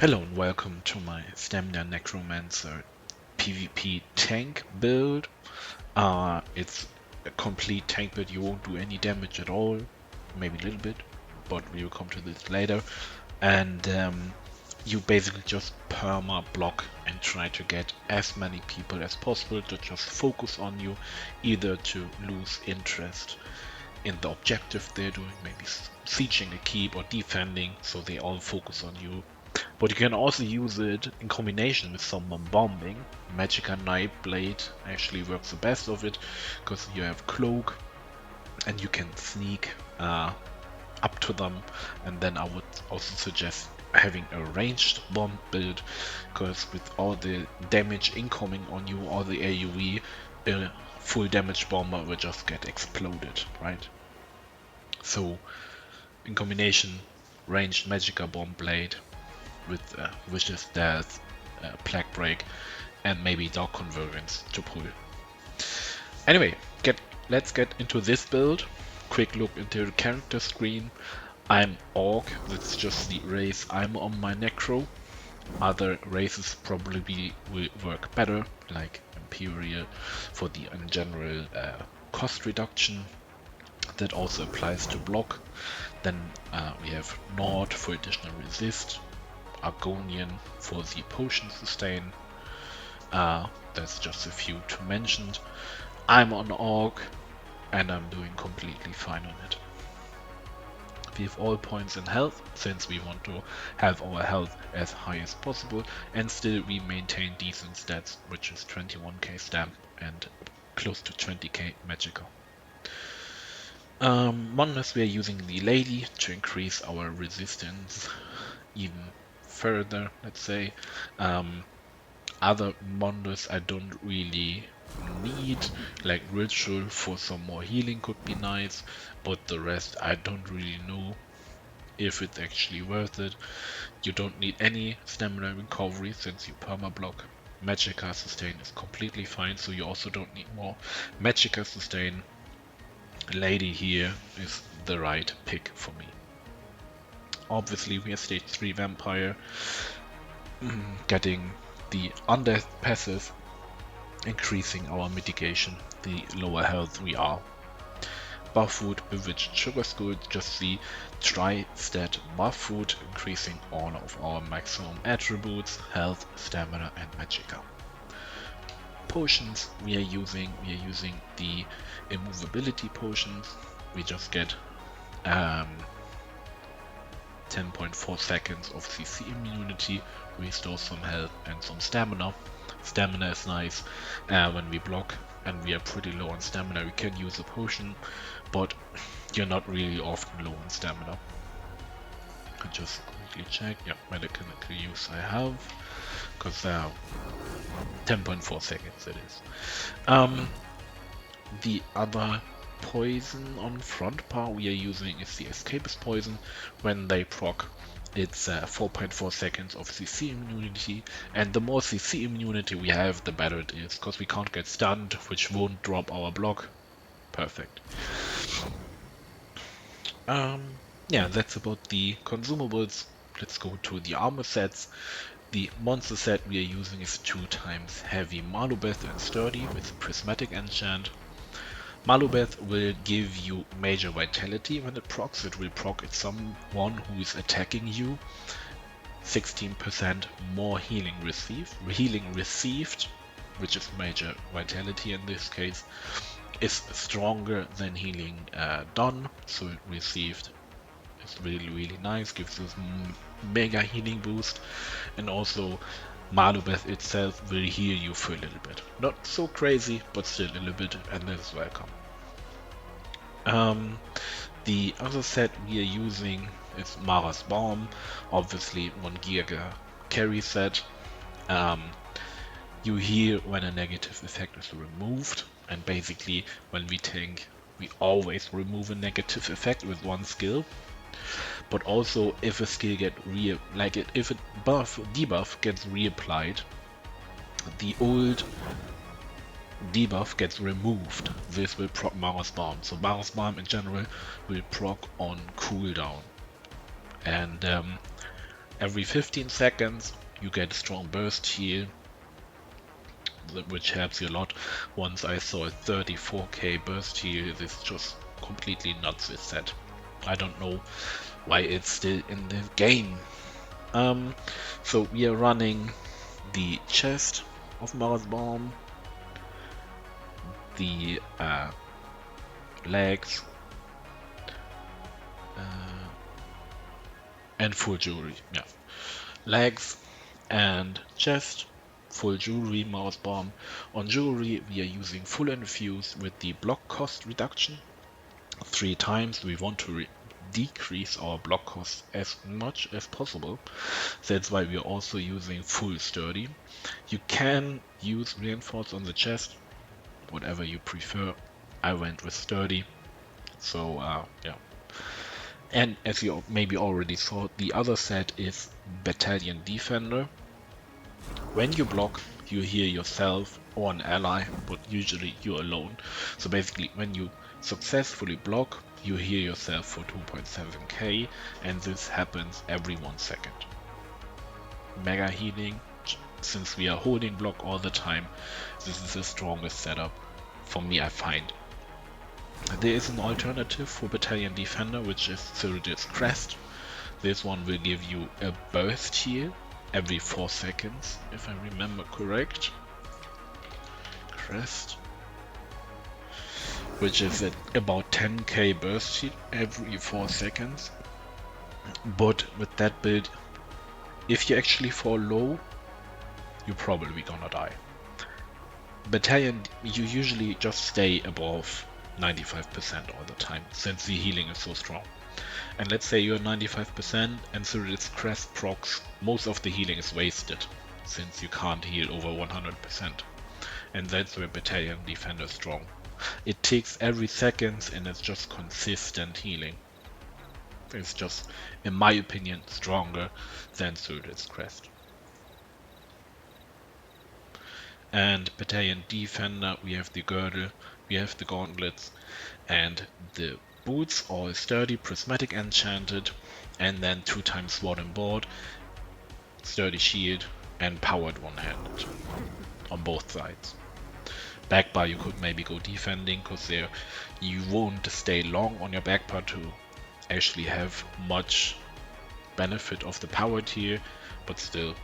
Hello and welcome to my Stamina Necromancer PvP tank build. It's a complete tank build, you won't do any damage at all, maybe a little bit, but we will come to this later. And you basically just perma block and try to get as many people as possible to just focus on you, either to lose interest in the objective they're doing, maybe sieging a keep or defending, so they all focus on you. But you can also use it in combination with someone bombing. Magicka Nightblade actually works the best of it, because you have cloak and you can sneak up to them. And then I would also suggest having a ranged bomb build, because with all the damage incoming on you, all the AoE, a full damage bomber will just get exploded, right? So in combination, ranged Magicka Bomb Blade with Vicious Death, Plague Break, and maybe Dark Convergence to pull. Anyway, let's get into this build. Quick look into the character screen. I'm Orc, that's just the race I'm on my Necro. Other races probably will work better, like Imperial for the in general cost reduction. That also applies to block. Then we have Nord for additional resist, Argonian for the potion sustain. That's just a few to mention. I'm on Orc and I'm doing completely fine on it. We have all points in health, since we want to have our health as high as possible, and still we maintain decent stats, which is 21k stamp and close to 20k Magicka. Monolith, we are using the Lady to increase our resistance even further, let's say. Other monoliths I don't really need, like Ritual for some more healing could be nice, but the rest I don't really know if it's actually worth it. You don't need any stamina recovery since you perma-block. Magicka sustain is completely fine, so you also don't need more Magicka sustain. Lady here is the right pick for me. Obviously we are stage 3 vampire, getting the undeath passive, increasing our mitigation the lower health we are. Buff food, bewitched sugar skull, just the tri-stat buff food, increasing all of our maximum attributes, health, stamina and magicka. Potions we are using the immovability potions. We just get 10.4 seconds of CC immunity, restore some health and some stamina. Stamina is nice when we block and we are pretty low on stamina. We can use a potion, but you're not really often low on stamina. I just quickly check. Yeah, medical use I have, because 10.4 seconds it is. The other poison on front par we are using is the escapist poison. When they proc, it's 4.4 seconds of CC immunity, and the more CC immunity we have, the better it is, because we can't get stunned, which won't drop our block. Perfect. Yeah, that's about the consumables. Let's go to the armor sets. The monster set we are using is 2 times heavy Malubeth and sturdy with prismatic enchant. Malubeth will give you major vitality when it procs. It will proc at someone who is attacking you. 16% more healing received, which is major vitality in this case, is stronger than healing done. So it received is really nice, gives us mega healing boost, and also Malubeth itself will heal you for a little bit. Not so crazy, but still a little bit, and that is welcome. The other set we are using is Mara's Balm, obviously 1 Giga carry set. You heal when a negative effect is removed, and basically when we tank, we always remove a negative effect with 1 skill. But also if a skill get if a debuff gets reapplied, the old debuff gets removed. This will proc Mara's Balm. So Mara's Balm in general will proc on cooldown. And Every 15 seconds you get a strong burst heal, which helps you a lot. Once I saw a 34k burst heal, this is just completely nuts, this set. I don't know why it's still in the game. So we are running the chest of Mars Bomb, the legs, and full jewelry. Yeah, legs and chest, full jewelry, Mars Bomb. On jewelry, we are using full infuse with the block cost reduction. 3 times. We want to decrease our block cost as much as possible. That's why we are also using full sturdy. You can use reinforce on the chest, whatever you prefer. I went with sturdy. So yeah. And as you maybe already saw, the other set is Battalion Defender. When you block, you heal yourself or an ally, but usually you're alone. So basically, when you successfully block, you heal yourself for 2.7k, and this happens every 1 second. Mega healing, since we are holding block all the time, this is the strongest setup for me, I find. There is an alternative for Battalion Defender, which is Cyrodiil's Crest. This one will give you a burst heal every 4 seconds, if I remember correct. Crest. Which is at about 10k burst heal every 4 seconds. But with that build, if you actually fall low, you're probably gonna die. Battalion, you usually just stay above 95% all the time, since the healing is so strong. And let's say you're 95% and Cyrodiil's Crest procs, most of the healing is wasted, since you can't heal over 100%. And that's where Battalion Defender is strong. It takes every second and it's just consistent healing. It's just, in my opinion, stronger than Cyrodiil's Crest. And Battalion Defender, we have the girdle, we have the gauntlets, and the boots, all sturdy, prismatic enchanted, and then 2 times sword and board, sturdy shield, and powered one-handed on both sides. Backbar you could maybe go defending, because there you won't stay long on your backbar to actually have much benefit of the powered here, but still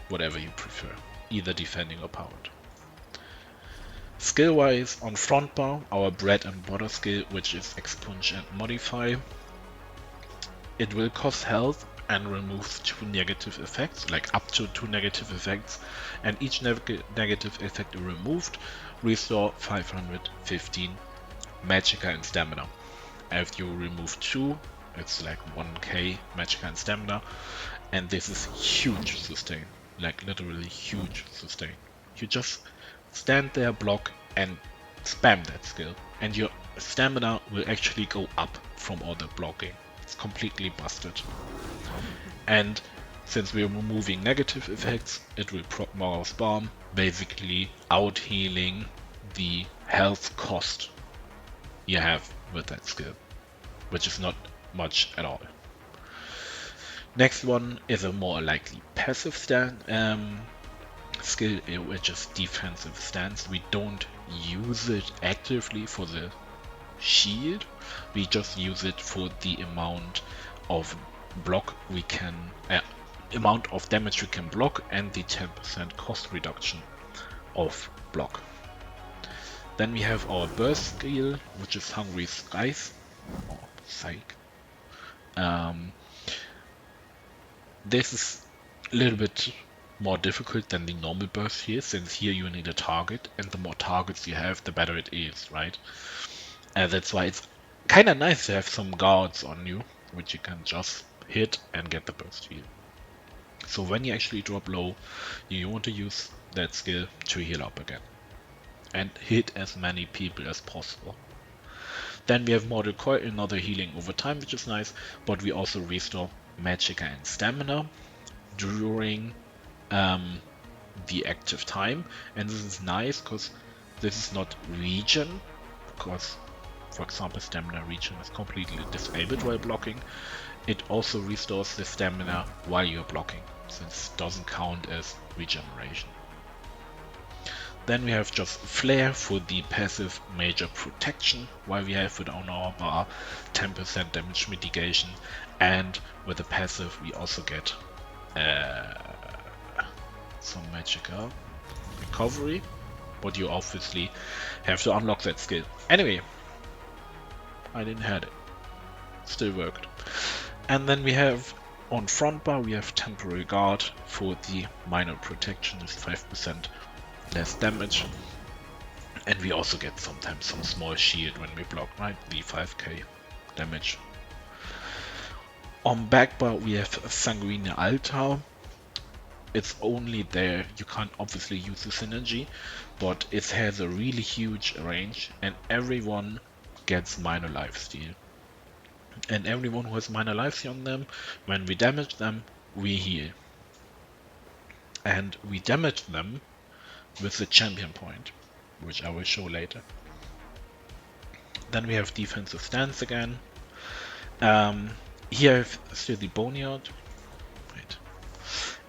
whatever you prefer, either defending or powered. Skill wise, on front bar, our bread and butter skill, which is expunge and modify. It will cost health and remove 2 negative effects, like up to 2 negative effects, and each negative effect removed restore 515 magicka and stamina. If you remove 2, it's like 1k magicka and stamina, and this is huge sustain, like literally huge sustain. You just stand there, block, and spam that skill, and your stamina will actually go up from all the blocking. It's completely busted. And since we're removing negative effects, it will proc Mars Bomb, basically out healing the health cost you have with that skill, which is not much at all. Next one is a more likely passive skill, which is defensive stance. We don't use it actively for the shield, we just use it for the amount of block we can, amount of damage we can block, and the 10% cost reduction of block. Then we have our burst skill, which is Hungry Skies, or Psych. This is a little bit more difficult than the normal burst here, since here you need a target, and the more targets you have, the better it is, right? And that's why it's kind of nice to have some guards on you, which you can just hit and get the burst heal. So when you actually drop low, you want to use that skill to heal up again and hit as many people as possible. Then we have Mortal Coil, another healing over time, which is nice, but we also restore magicka and stamina during the active time, and this is nice because this is not regen, because for example stamina regen is completely disabled while blocking, It also restores the stamina while you're blocking, since it doesn't count as regeneration. Then we have just Flare for the passive major protection, while we have it on our bar 10% damage mitigation, and with the passive we also get some magical recovery, but you obviously have to unlock that skill. Anyway, I didn't have it. Still worked. And then we have on front bar we have temporary guard for the minor protection with 5% less damage. And we also get sometimes some small shield when we block, right? The 5k damage. On back bar we have Sanguine Altar. It's only there, you can't obviously use the synergy, but it has a really huge range and everyone gets minor lifesteal. And everyone who has minor lifesteal on them, when we damage them, we heal. And we damage them with the champion point, which I will show later. Then we have defensive stance again. Here I have still the boneyard. Wait.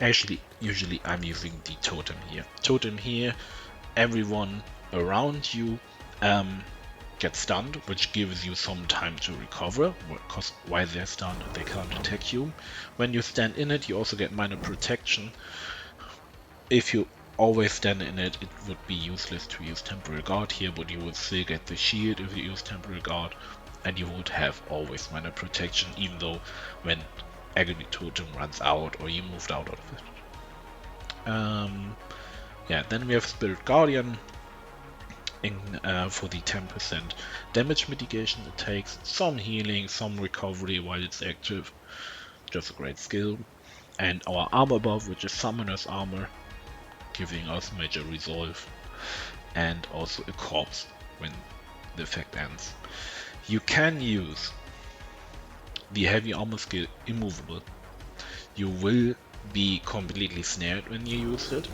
Actually, usually I'm using the totem here. Totem here, everyone around you gets stunned, which gives you some time to recover, because while they're stunned, they can't attack you. When you stand in it, you also get minor protection. If you always stand in it, it would be useless to use temporary guard here, but you would still get the shield if you use temporary guard, and you would have always minor protection, even though when agony totem runs out or you moved out of it. Yeah, then we have Spirit Guardian for the 10% damage mitigation. It takes some healing, some recovery while it's active. Just a great skill. And our armor buff, which is Summoner's Armor, giving us major resolve, and also a corpse when the effect ends. You can use the heavy armor skill Immovable. You will be completely snared when you use it,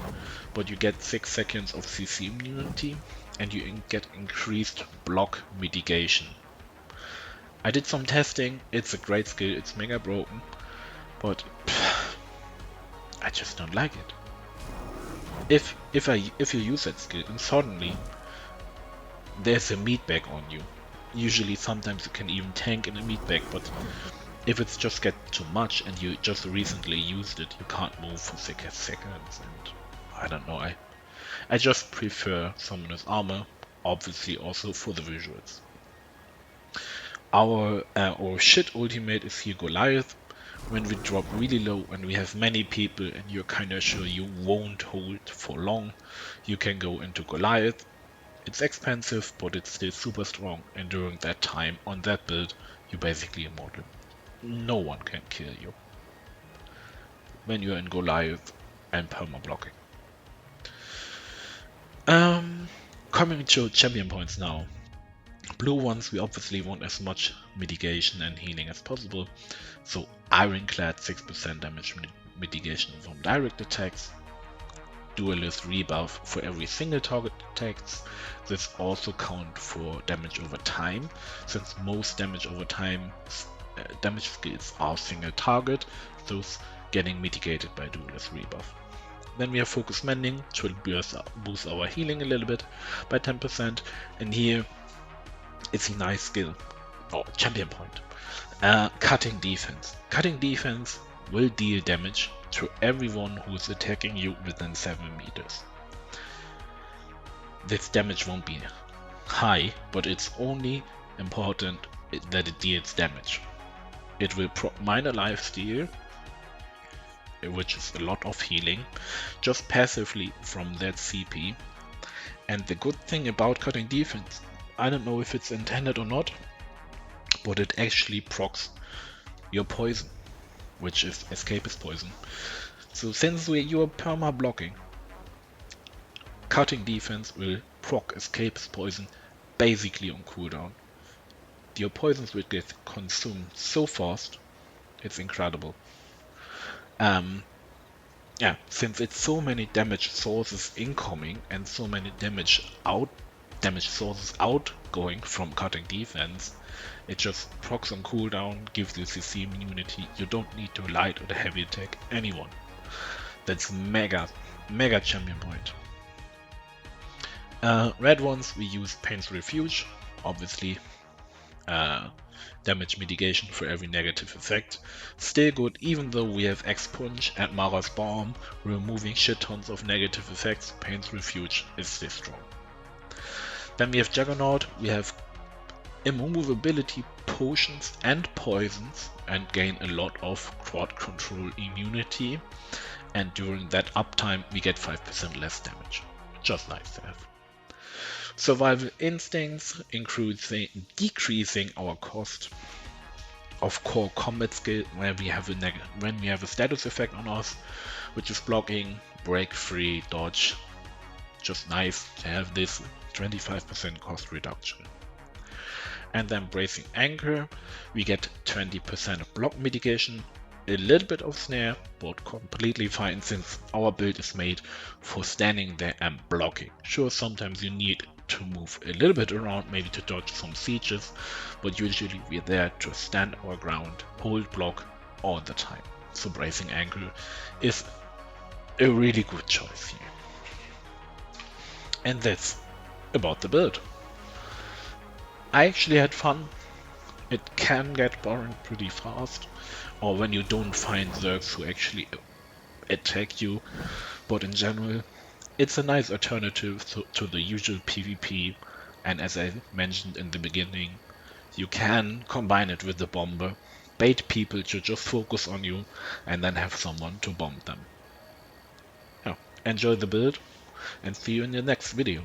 but you get 6 seconds of CC immunity and you get increased block mitigation. I did some testing, it's a great skill, it's mega broken, but I just don't like it. If you use that skill and suddenly there's a meatbag on you, usually sometimes you can even tank in a meatbag, but if it's just get too much and you just recently used it, you can't move for 6 seconds, and I don't know, I just prefer Summoner's Armor, obviously also for the visuals. Our shit ultimate is here Goliath. When we drop really low and we have many people and you're kinda sure you won't hold for long, you can go into Goliath. It's expensive, but it's still super strong, and during that time, on that build, you're basically immortal. No one can kill you when you're in Goliath and perma blocking. Coming to champion points now. Blue ones, we obviously want as much mitigation and healing as possible. So Ironclad 6% damage mitigation from direct attacks. Duelist rebuff for every single target attacks. This also count for damage over time, since most damage over time damage skills are single target, those getting mitigated by Duelist rebuff. Then we have Focus Mending, which will boost our healing a little bit by 10%, and here it's a nice skill, or champion point. Cutting Defense. Cutting Defense will deal damage to everyone who is attacking you within 7 meters. This damage won't be high, but it's only important that it deals damage. It will proc minor lifesteal, which is a lot of healing, just passively from that CP. And the good thing about Cutting Defense, I don't know if it's intended or not, but it actually procs your poison, which is Escapist Poison. So since you are perma blocking, Cutting Defense will proc Escapist Poison basically on cooldown. Your poisons will get consumed so fast, it's incredible. Yeah, since it's so many damage sources incoming and so many damage out damage sources out going from cutting defense. It just procs on cooldown, gives you CC immunity. You don't need to light or the heavy attack anyone. That's mega champion point. Red ones, we use Pain's Refuge, obviously. Damage mitigation for every negative effect. Still good, even though we have X-Punch and Mara's Bomb, removing shit tons of negative effects. Pain's Refuge is still strong. Then we have Juggernaut, we have immovability potions and poisons, and gain a lot of crowd control immunity. And during that uptime, we get 5% less damage. Just nice to have. Survival Instincts, decreasing our cost of core combat skill when we have a status effect on us, which is blocking, break free, dodge. Just nice to have this 25% cost reduction. And then Bracing Anchor, we get 20% of block mitigation, a little bit of snare, but completely fine since our build is made for standing there and blocking. Sure, sometimes you need to move a little bit around, maybe to dodge some sieges, but usually we're there to stand our ground, hold block all the time. So Bracing Anchor is a really good choice here. And that's about the build. I actually had fun. It can get boring pretty fast, or when you don't find Zergs who actually attack you, but in general, it's a nice alternative to the usual PvP, and as I mentioned in the beginning, you can combine it with the bomber, bait people to just focus on you, and then have someone to bomb them. Yeah, enjoy the build, and see you in the next video.